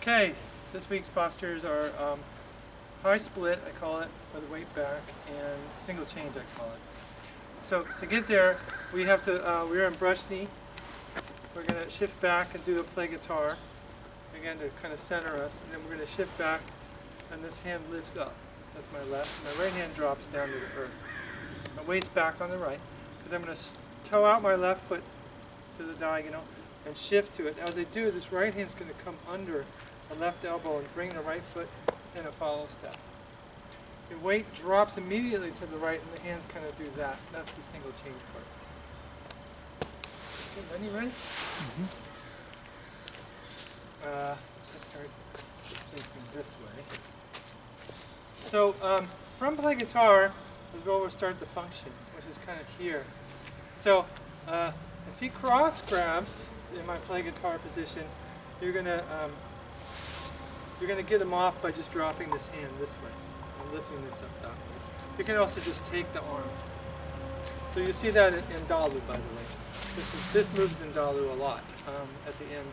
Okay, this week's postures are Hight Split, I call it, with the weight back, and single change, I call it. So to get there, we have to, we're in brush knee. We're going to shift back and do a play guitar, again to kind of center us, and then we're going to shift back, and this hand lifts up. That's my left, and my right hand drops down to the earth. My weight's back on the right, because I'm going to toe out my left foot to the diagonal and shift to it. As I do, this right hand's going to come under the left elbow and bring the right foot in a follow step. The weight drops immediately to the right, and the hands kind of do that. That's the single change part. Okay, Lenny, ready? Mm-hmm. Let's start thinking this way. So from play guitar is where we'll start the function, which is kind of here. So if he cross grabs in my play guitar position, you're gonna get him off by just dropping this hand this way and lifting this up that way. You can also just take the arm. So you see that in Dalu, by the way. This moves in Dalu a lot at the end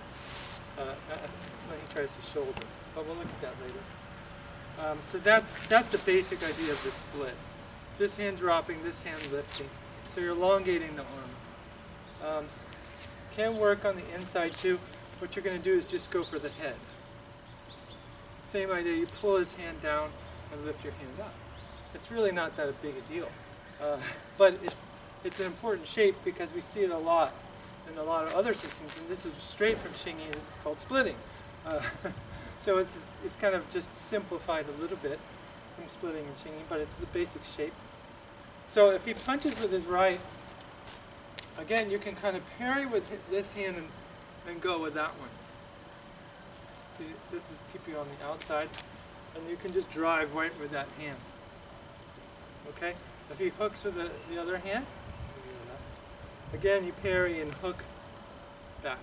when he tries to shoulder, but we'll look at that later. So that's the basic idea of this split. This hand dropping, this hand lifting. So you're elongating the arm. Can work on the inside too. What you're going to do is just go for the head. Same idea, you pull his hand down and lift your hand up. It's really not that big a deal. But it's an important shape because we see it a lot in a lot of other systems, and this is straight from Xingyi. This is called splitting. So it's kind of just simplified a little bit from splitting in Xingyi, but it's the basic shape. So if he punches with his right, again, you can kind of parry with this hand and go with that one. See, this is keep you on the outside, and you can just drive right with that hand. Okay? If he hooks with the other hand, again, you parry and hook back,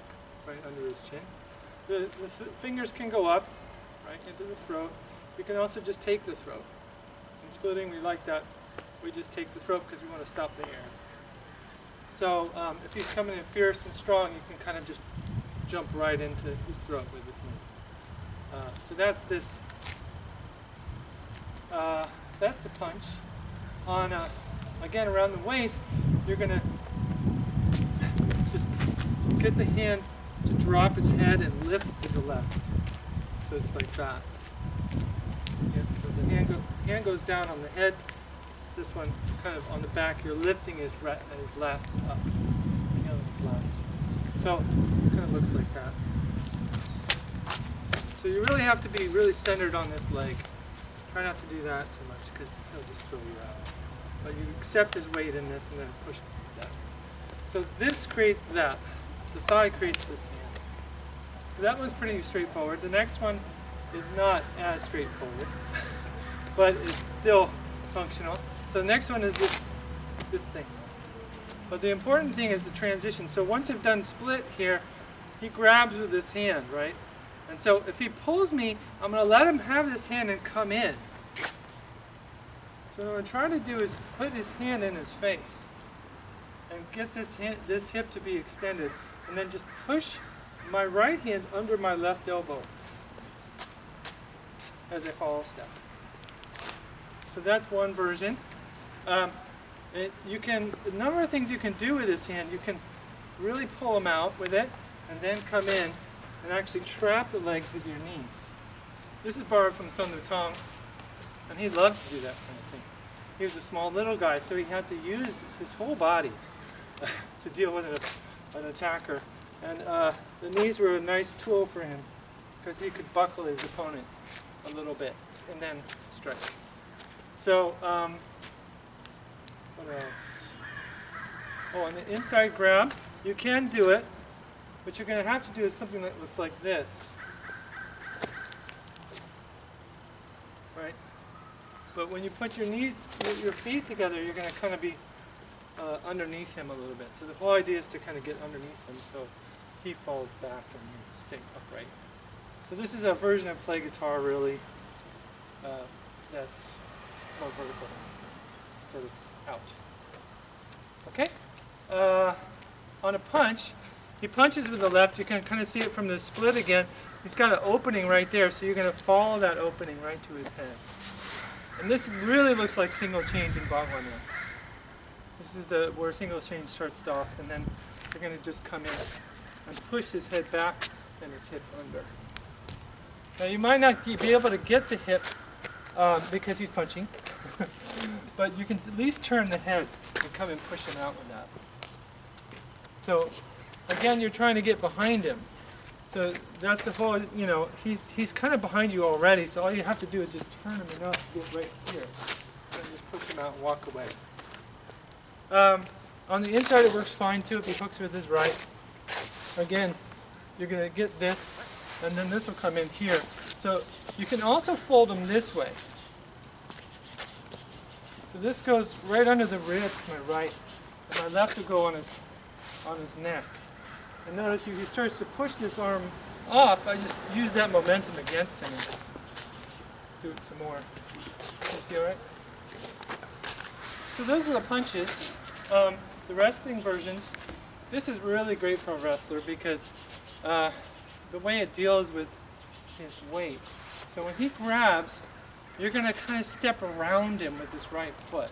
right under his chin. The fingers can go up, right into the throat. You can also just take the throat. In splitting, we like that. We just take the throat because we want to stop the air. So if he's coming in fierce and strong, you can kind of just jump right into his throat with it. So that's this. That's the punch. On again around the waist, you're going to just get the hand to drop his head and lift to the left. So it's like that. So the hand goes down on the head. This one kind of on the back. You're lifting his lats up. His lats. So it kind of looks like that. So you really have to be really centered on this leg. Try not to do that too much because he'll just throw you out. But you accept his weight in this and then push that. So this creates that. The thigh creates this hand. So that one's pretty straightforward. The next one is not as straightforward, but it's still functional. So the next one is this thing. But the important thing is the transition. So once I've done split here, he grabs with this hand, right? And so if he pulls me, I'm going to let him have this hand and come in. So what I'm going to try to do is put his hand in his face and get this hip to be extended, and then just push my right hand under my left elbow as a follow step. So that's one version. You can, a number of things you can do with this hand. You can really pull him out with it and then come in and actually trap the legs with your knees. This is borrowed from Sun Tong, and he loved to do that kind of thing. He was a small little guy, so he had to use his whole body to deal with an attacker. And the knees were a nice tool for him because he could buckle his opponent a little bit and then strike. So, what else? Oh, on the inside grab, you can do it. What you're going to have to do is something that looks like this. Right? But when you put your knees, your feet together, you're going to kind of be underneath him a little bit. So the whole idea is to kind of get underneath him so he falls back and you stay upright. So this is a version of play guitar, really, that's more vertical instead of out. Okay? On a punch, he punches with the left. You can kind of see it from the split again. he's got an opening right there, so you're going to follow that opening right to his head. And this really looks like single change in Bhagwan. This is where single change starts off, and then you're going to just come in and push his head back and his hip under. Now you might not be able to get the hip because he's punching, but you can at least turn the head and come and push him out with that. So again, you're trying to get behind him. So that's the whole, you know, he's kind of behind you already, so all you have to do is just turn him enough to get right here. And just push him out and walk away. On the inside it works fine too if he hooks with his right. Again, you're going to get this, and then this will come in here. So you can also fold them this way. So this goes right under the rib to my right, and my left will go on his neck. And notice if he starts to push this arm off, I just use that momentum against him and do it some more. You see all right? So those are the punches. The wrestling versions, this is really great for a wrestler because the way it deals with his weight. So when he grabs, you're going to kind of step around him with this right foot.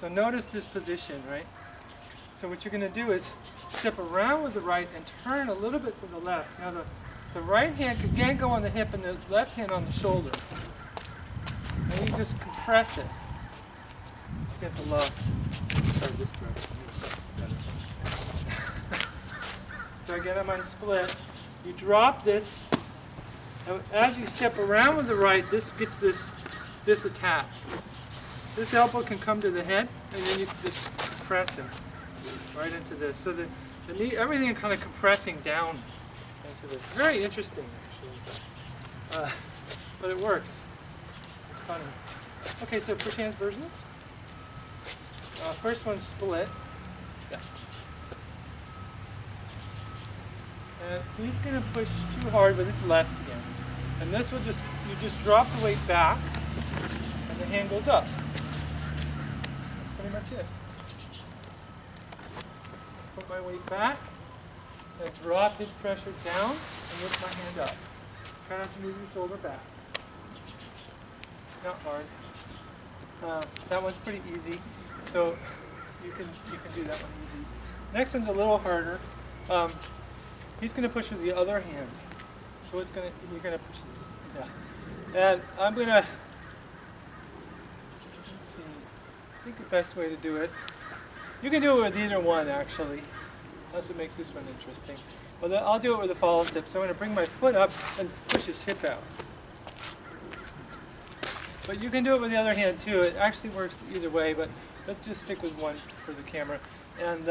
So notice this position, right? So what you're going to do is step around with the right and turn a little bit to the left. Now the right hand can again go on the hip and the left hand on the shoulder. And you just compress it. Get the love. Sorry, this direction. So again, I'm on split. You drop this. And as you step around with the right, this gets this attack. This elbow can come to the head, and then you can just press him right into this. So the knee, everything is kind of compressing down into this. Very interesting, actually. But it works. It's funny. Okay, so push hands versions. First one's split. Yeah. And he's going to push too hard with his left again. And this will just, you just drop the weight back, and the hand goes up. That's pretty much it. Put my weight back, and drop his pressure down, and lift my hand up. Try not to move your shoulder back. Not hard. That one's pretty easy, so you can do that one easy. Next one's a little harder. He's going to push with the other hand. So you're going to push this. Yeah. And I'm going to, let's see, I think the best way to do it, you can do it with either one actually. That's what makes this one interesting. Well, I'll do it with a follow step. So I'm going to bring my foot up and push his hip out. But you can do it with the other hand too. It actually works either way, but let's just stick with one for the camera. And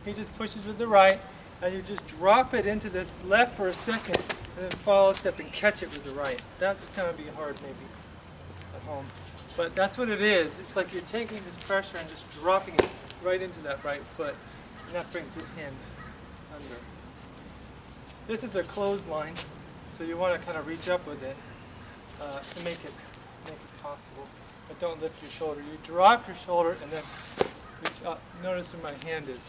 he just pushes with the right, and you just drop it into this left for a second, and then follow step and catch it with the right. That's going to be hard maybe at home. But that's what it is. It's like you're taking this pressure and just dropping it right into that right foot. And that brings this hand under. This is a clothesline, so you want to kind of reach up with it to make it possible. But don't lift your shoulder. You drop your shoulder and then reach up. Notice where my hand is.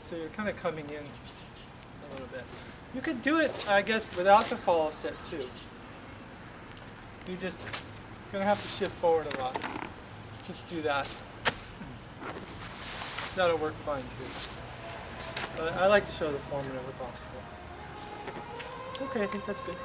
So you're kind of coming in a little bit. You could do it, I guess, without the follow step too. You're going to have to shift forward a lot. Just do that. That'll work fine too. But I like to show the form whenever possible. Okay, I think that's good.